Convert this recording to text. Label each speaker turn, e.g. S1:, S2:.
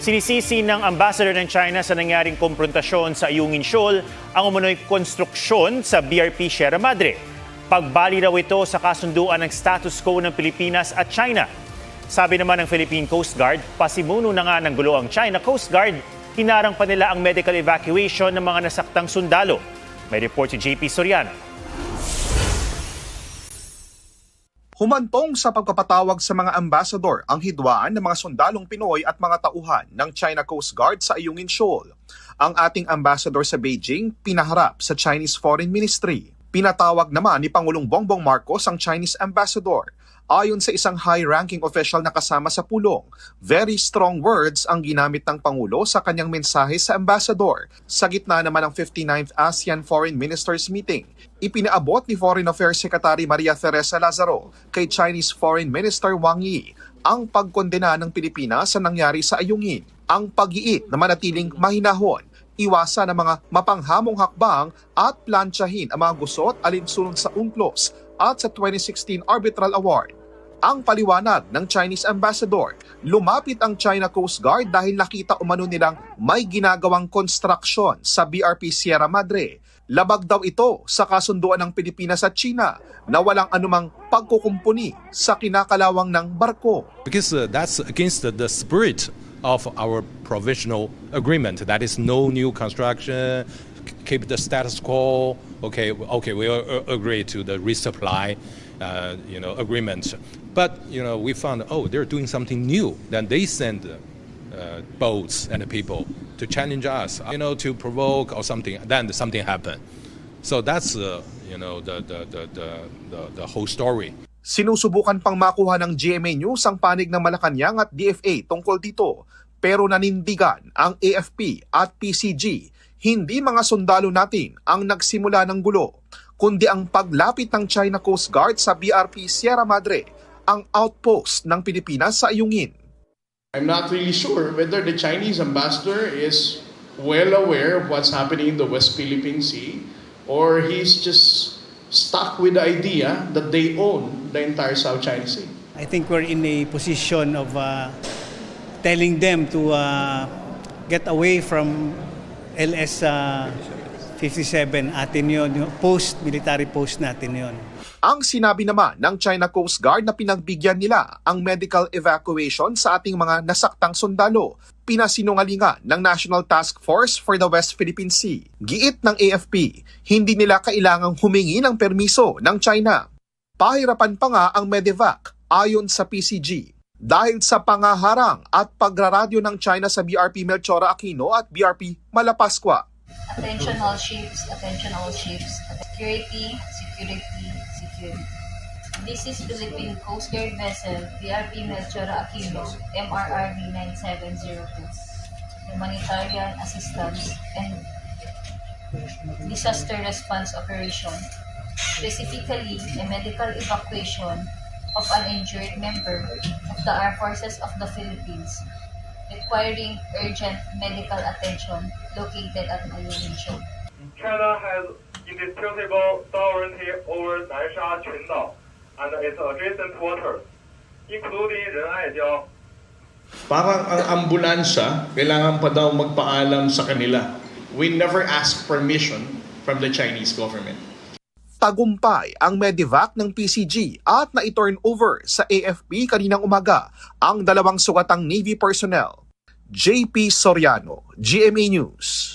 S1: Sinisisi ng ambassador ng China sa nangyaring komprontasyon sa Ayungin Shoal ang umunoy konstruksyon sa BRP Sierra Madre. Pagbali raw ito sa kasunduan ng status quo ng Pilipinas at China. Sabi naman ng Philippine Coast Guard, pasimuno na nga ng gulo ang China Coast Guard, hinarang pa nila ang medical evacuation ng mga nasaktang sundalo. May report si JP Soriano.
S2: Humantong sa pagpapatawag sa mga ambassador ang hidwaan ng mga sundalong Pinoy at mga tauhan ng China Coast Guard sa Ayungin Shoal. Ang ating ambassador sa Beijing pinaharap sa Chinese Foreign Ministry. Pinatawag naman ni Pangulong Bongbong Marcos ang Chinese ambassador. Ayon sa isang high-ranking official na kasama sa pulong, very strong words ang ginamit ng Pangulo sa kanyang mensahe sa ambassador. Sa gitna naman ng 59th ASEAN Foreign Ministers Meeting, ipinaabot ni Foreign Affairs Secretary Maria Teresa Lazaro kay Chinese Foreign Minister Wang Yi ang pagkondena ng Pilipinas sa nangyari sa Ayungin. Ang pag-iit na manatiling mahinahon, iwasan ang mga mapanghamong hakbang at plantsahin ang mga gusot alinsunod sa UNCLOS at sa 2016 Arbitral Award. Ang paliwanag ng Chinese ambassador, lumapit ang China Coast Guard dahil nakita umano nilang may ginagawang construction sa BRP Sierra Madre. Labag daw ito sa kasunduan ng Pilipinas at China na walang anumang pagkukumpuni sa kinakalawang ng barko.
S3: Because that's against the spirit of our provisional agreement. That is no new construction, keep the status quo. Okay, we agree to the resupply, agreement. But we found they're doing something new. Then they send boats and people to challenge us, to provoke or something. Then something happened. So that's the whole story.
S2: Sinusubukan pang makuha ng GMA News ang panig ng Malacanang at DFA tungkol dito, pero nanindigan ang AFP at PCG. Hindi mga sundalo natin ang nagsimula ng gulo, kundi ang paglapit ng China Coast Guard sa BRP Sierra Madre, ang outpost ng Pilipinas sa Ayungin.
S4: I'm not really sure whether the Chinese ambassador is well aware of what's happening in the West Philippine Sea or he's just stuck with the idea that they own the entire South China Sea.
S5: I think we're in a position of telling them to get away from LS 57, atin yun, military post natin yun.
S2: Ang sinabi naman ng China Coast Guard na pinagbigyan nila ang medical evacuation sa ating mga nasaktang sundalo, pinasinungalingan ng National Task Force for the West Philippine Sea. Giit ng AFP, hindi nila kailangang humingi ng permiso ng China. Pahirapan pa nga ang medevac ayon sa PCG dahil sa pangaharang at pagraradyo ng China sa BRP Melchora Aquino at BRP Malapascua.
S6: Attention all ships, attention all ships. Security, security, security. This is Philippine Coast Guard vessel BRP Melchora Aquino, MRRV 9702. Humanitarian assistance and disaster response operation. Specifically, a medical evacuation of an injured member of the Armed Forces of the Philippines requiring urgent medical attention located at Ayungin Shoal.
S7: China has indisputable sovereignty over Nansha Qundao and its adjacent waters, including Renaijiao.
S4: Parang ang ambulansya, kailangan pa daw magpaalam sa kanila. We never ask permission from the Chinese government.
S2: Tagumpay ang medevac ng PCG at na-turn over sa AFP kaninang umaga ang dalawang sugatang Navy personnel. JP Soriano, GMA News.